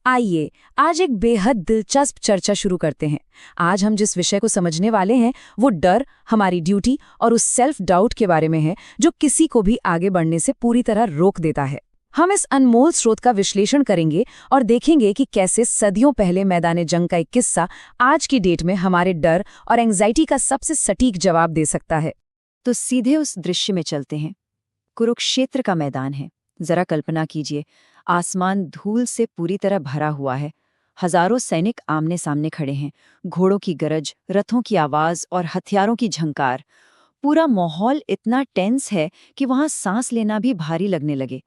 आइए आज एक बेहद दिलचस्प चर्चा शुरू करते हैं। आज हम जिस विषय को समझने वाले हैं वो डर, हमारी ड्यूटी और उस सेल्फ डाउट के बारे में है जो किसी को भी आगे बढ़ने से पूरी तरह रोक देता है। हम इस अनमोल स्रोत का विश्लेषण करेंगे और देखेंगे कि कैसे सदियों पहले मैदान जंग का एक किस्सा आज की डेट में हमारे डर और एंग्जाइटी का सबसे सटीक जवाब दे सकता है। तो सीधे उस दृश्य में चलते हैं। कुरुक्षेत्र का मैदान है। जरा कल्पना कीजिए, आसमान धूल से पूरी तरह भरा हुआ है। हजारों सैनिक आमने सामने खड़े हैं। घोड़ों की गरज, रथों की आवाज और हथियारों की झंकार। पूरा माहौल इतना टेंस है कि वहां सांस लेना भी भारी लगने लगे।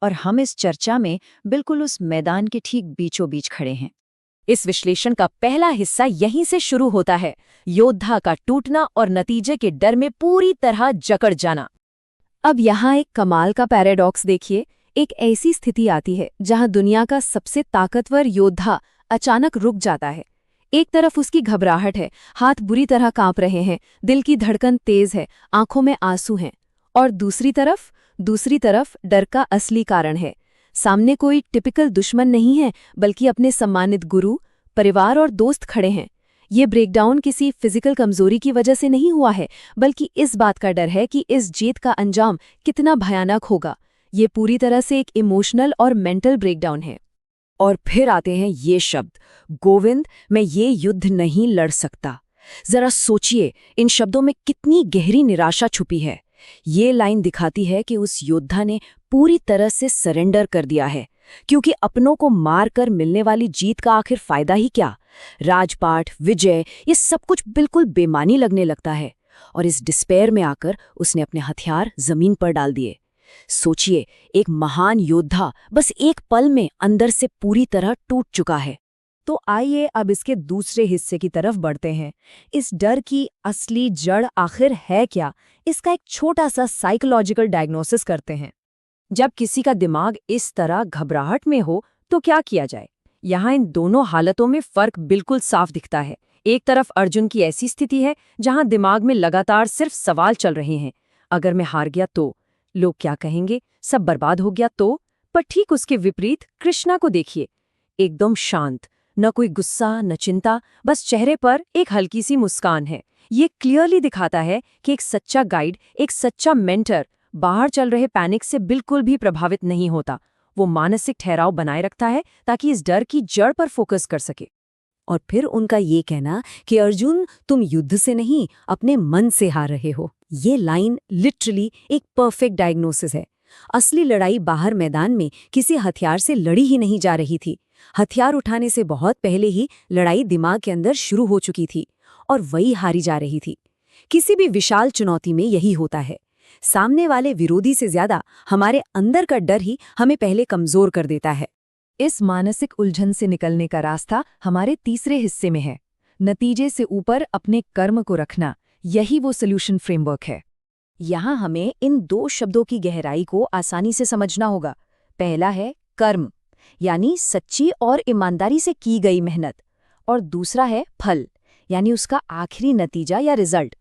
और हम इस चर्चा में बिल्कुल उस मैदान के ठीक बीचों बीच खड़े हैं। इस विश्लेषण का पहला हिस्सा यहीं से शुरू होता है, योद्धा का टूटना और नतीजे के डर में पूरी तरह जकड़ जाना। अब यहाँ एक कमाल का पैराडॉक्स देखिए। एक ऐसी स्थिति आती है जहाँ दुनिया का सबसे ताकतवर योद्धा अचानक रुक जाता है। एक तरफ उसकी घबराहट है, हाथ बुरी तरह कांप रहे हैं, दिल की धड़कन तेज है, आंखों में आंसू हैं। और दूसरी तरफ डर का असली कारण है। सामने कोई टिपिकल दुश्मन नहीं है, बल्कि अपने सम्मानित गुरु, परिवार और दोस्त खड़े हैं। ये ब्रेकडाउन किसी फिजिकल कमजोरी की वजह से नहीं हुआ है, बल्कि इस बात का डर है कि इस जीत का अंजाम कितना भयानक होगा। ये पूरी तरह से एक इमोशनल और मेंटल ब्रेकडाउन है। और फिर आते हैं ये शब्द, गोविंद, मैं ये युद्ध नहीं लड़ सकता। जरा सोचिए, इन शब्दों में कितनी गहरी निराशा छुपी है। ये लाइन दिखाती है कि उस योद्धा ने पूरी तरह से सरेंडर कर दिया है, क्योंकि अपनों को मार कर मिलने वाली जीत का आखिर फायदा ही क्या। राजपाट, विजय, ये सब कुछ बिल्कुल बेमानी लगने लगता है। और इस डिस्पेयर में आकर उसने अपने हथियार जमीन पर डाल दिए। सोचिए, एक महान योद्धा बस एक पल में अंदर से पूरी तरह टूट चुका है। तो आइए अब इसके दूसरे हिस्से की तरफ बढ़ते हैं। इस डर की असली जड़ आखिर है क्या, इसका एक छोटा सा साइकोलॉजिकल डायग्नोसिस करते हैं। जब किसी का दिमाग इस तरह घबराहट में हो तो क्या किया जाए? यहाँ इन दोनों हालतों में फर्क बिल्कुल साफ दिखता है। एक तरफ अर्जुन की ऐसी स्थिति है जहाँ दिमाग में लगातार सिर्फ सवाल चल रहे हैं, अगर मैं हार गया तो, लोग क्या कहेंगे, सब बर्बाद हो गया तो। पर ठीक उसके विपरीत कृष्णा को देखिए, एकदम शांत, न कोई गुस्सा न चिंता, बस चेहरे पर एक हल्की सी मुस्कान है। ये क्लियरली दिखाता है कि एक सच्चा गाइड, एक सच्चा मेंटर बाहर चल रहे पैनिक से बिल्कुल भी प्रभावित नहीं होता। वो मानसिक ठहराव बनाए रखता है ताकि इस डर की जड़ पर फोकस कर सके। और फिर उनका ये कहना कि अर्जुन, तुम युद्ध से नहीं अपने मन से हार रहे हो, ये लाइन लिटरली एक परफेक्ट डायग्नोसिस है। असली लड़ाई बाहर मैदान में किसी हथियार से लड़ी ही नहीं जा रही थी। हथियार उठाने से बहुत पहले ही लड़ाई दिमाग के अंदर शुरू हो चुकी थी और वही हारी जा रही थी। किसी भी विशाल चुनौती में यही होता है। सामने वाले विरोधी से ज्यादा हमारे अंदर का डर ही हमें पहले कमजोर कर देता है। इस मानसिक उलझन से निकलने का रास्ता हमारे तीसरे हिस्से में है, नतीजे से ऊपर अपने कर्म को रखना। यही वो सॉल्यूशन फ्रेमवर्क है। यहाँ हमें इन दो शब्दों की गहराई को आसानी से समझना होगा। पहला है कर्म, यानी सच्ची और ईमानदारी से की गई मेहनत, और दूसरा है फल, यानी उसका आखिरी नतीजा या रिजल्ट।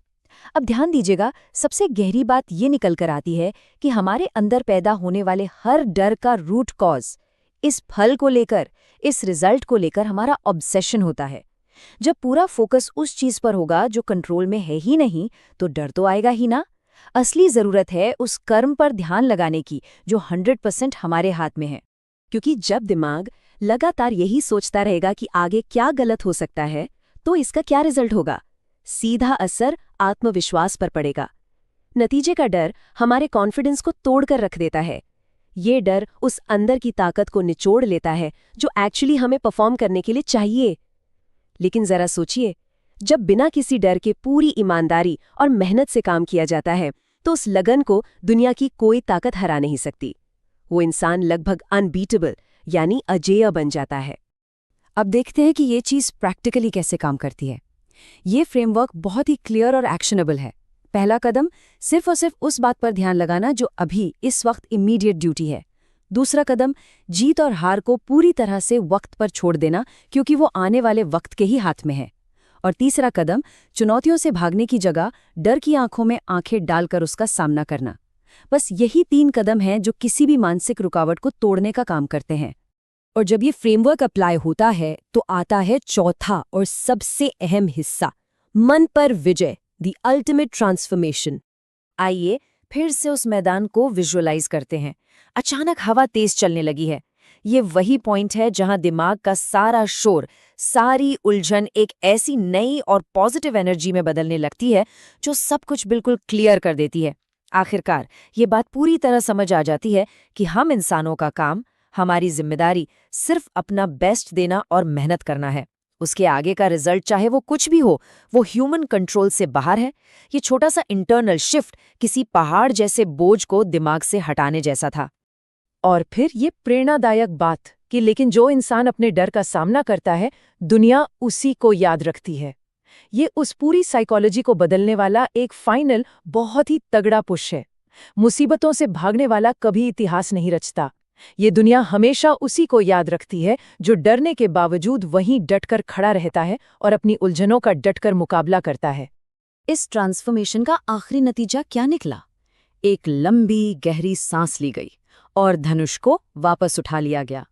अब ध्यान दीजिएगा, सबसे गहरी बात ये निकल कर आती है कि हमारे अंदर पैदा होने वाले हर डर का रूट कॉज इस फल को लेकर, इस रिजल्ट को लेकर हमारा ऑब्सेशन होता है। जब पूरा फोकस उस चीज पर होगा जो कंट्रोल में है ही नहीं, तो डर तो आएगा ही ना। असली जरूरत है उस कर्म पर ध्यान लगाने की जो 100% हमारे हाथ में है। क्योंकि जब दिमाग लगातार यही सोचता रहेगा कि आगे क्या गलत हो सकता है, तो इसका क्या रिजल्ट होगा, सीधा असर आत्मविश्वास पर पड़ेगा। नतीजे का डर हमारे कॉन्फिडेंस को तोड़कर रख देता है। ये डर उस अंदर की ताकत को निचोड़ लेता है जो एक्चुअली हमें परफॉर्म करने के लिए चाहिए। लेकिन जरा सोचिए, जब बिना किसी डर के पूरी ईमानदारी और मेहनत से काम किया जाता है, तो उस लगन को दुनिया की कोई ताकत हरा नहीं सकती। वो इंसान लगभग अनबीटेबल, यानी अजेय बन जाता है। अब देखते हैं कि ये चीज़ प्रैक्टिकली कैसे काम करती है। ये फ्रेमवर्क बहुत ही क्लियर और एक्शनेबल है। पहला कदम, सिर्फ और सिर्फ उस बात पर ध्यान लगाना जो अभी इस वक्त इमीडिएट ड्यूटी है। दूसरा कदम, जीत और हार को पूरी तरह से वक्त पर छोड़ देना, क्योंकि वो आने वाले वक्त के ही हाथ में है। और तीसरा कदम, चुनौतियों से भागने की जगह डर की आंखों में आंखें डालकर उसका सामना करना। बस यही 3 कदम हैं जो किसी भी मानसिक रुकावट को तोड़ने का काम करते हैं। और जब ये फ्रेमवर्क अप्लाई होता है तो आता है चौथा और सबसे अहम हिस्सा, मन पर विजय, द अल्टीमेट ट्रांसफॉर्मेशन। आइए फिर से उस मैदान को विजुअलाइज करते हैं। अचानक हवा तेज चलने लगी है। ये वही पॉइंट है जहां दिमाग का सारा शोर, सारी उलझन एक ऐसी नई और पॉजिटिव एनर्जी में बदलने लगती है जो सब कुछ बिल्कुल क्लियर कर देती है। आखिरकार ये बात पूरी तरह समझ आ जाती है कि हम इंसानों का काम, हमारी जिम्मेदारी सिर्फ अपना बेस्ट देना और मेहनत करना है। उसके आगे का रिजल्ट चाहे वो कुछ भी हो, वो ह्यूमन कंट्रोल से बाहर है। ये छोटा सा इंटरनल शिफ्ट किसी पहाड़ जैसे बोझ को दिमाग से हटाने जैसा था। और फिर ये प्रेरणादायक बात कि लेकिन जो इंसान अपने डर का सामना करता है, दुनिया उसी को याद रखती है। ये उस पूरी साइकोलॉजी को बदलने वाला एक फाइनल, बहुत ही तगड़ा पुश है। मुसीबतों से भागने वाला कभी इतिहास नहीं रचता। ये दुनिया हमेशा उसी को याद रखती है जो डरने के बावजूद वहीं डटकर खड़ा रहता है और अपनी उलझनों का डटकर मुकाबला करता है। इस ट्रांसफॉर्मेशन का आखिरी नतीजा क्या निकला? एक लंबी गहरी सांस ली गई और धनुष को वापस उठा लिया गया।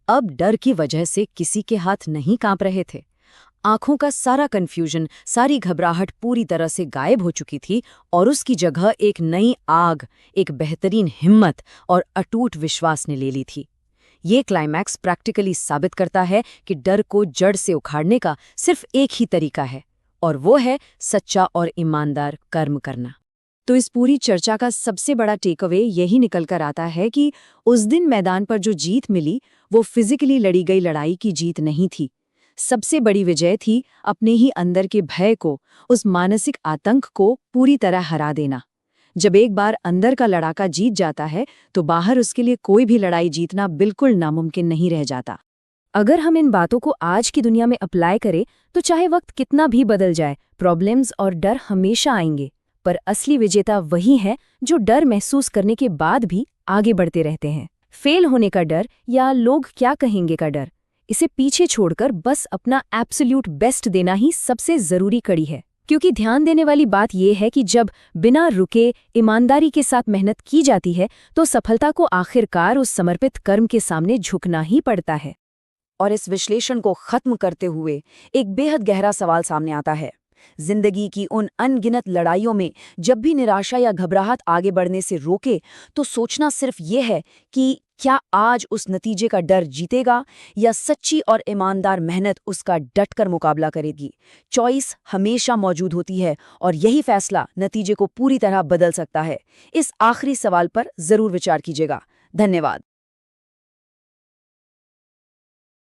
अब डर की वजह से किसी के हाथ नहीं कांप रहे थे। आंखों का सारा कन्फ्यूजन, सारी घबराहट पूरी तरह से गायब हो चुकी थी और उसकी जगह एक नई आग, एक बेहतरीन हिम्मत और अटूट विश्वास ने ले ली थी। ये क्लाइमैक्स प्रैक्टिकली साबित करता है कि डर को जड़ से उखाड़ने का सिर्फ एक ही तरीका है, और वो है सच्चा और ईमानदार कर्म करना। तो इस पूरी चर्चा का सबसे बड़ा टेकअवे यही निकल कर आता है कि उस दिन मैदान पर जो जीत मिली, वो फिजिकली लड़ी गई लड़ाई की जीत नहीं थी। सबसे बड़ी विजय थी अपने ही अंदर के भय को, उस मानसिक आतंक को पूरी तरह हरा देना। जब एक बार अंदर का लड़ाका जीत जाता है तो बाहर उसके लिए कोई भी लड़ाई जीतना बिल्कुल नामुमकिन नहीं रह जाता। अगर हम इन बातों को आज की दुनिया में अप्लाई करें तो चाहे वक्त कितना भी बदल जाए, प्रॉब्लम्स और डर हमेशा आएंगे, पर असली विजेता वही है जो डर महसूस करने के बाद भी आगे बढ़ते रहते हैं। फेल होने का डर या लोग क्या कहेंगे का डर, इसे पीछे छोड़कर बस अपना एब्सोल्यूट बेस्ट देना ही सबसे जरूरी कड़ी है। क्योंकि ध्यान देने वाली बात यह है कि जब बिना रुके ईमानदारी के साथ मेहनत की जाती है तो सफलता को आखिरकार उस समर्पित कर्म के सामने झुकना ही पड़ता है। और इस विश्लेषण को खत्म करते हुए एक बेहद गहरा सवाल सामने आता है। जिंदगी की उन अनगिनत लड़ाइयों में जब भी निराशा या घबराहट आगे बढ़ने से रोके, तो सोचना सिर्फ ये है कि क्या आज उस नतीजे का डर जीतेगा या सच्ची और ईमानदार मेहनत उसका डटकर मुकाबला करेगी। चॉइस हमेशा मौजूद होती है और यही फैसला नतीजे को पूरी तरह बदल सकता है। इस आखिरी सवाल पर जरूर विचार कीजिएगा। धन्यवाद।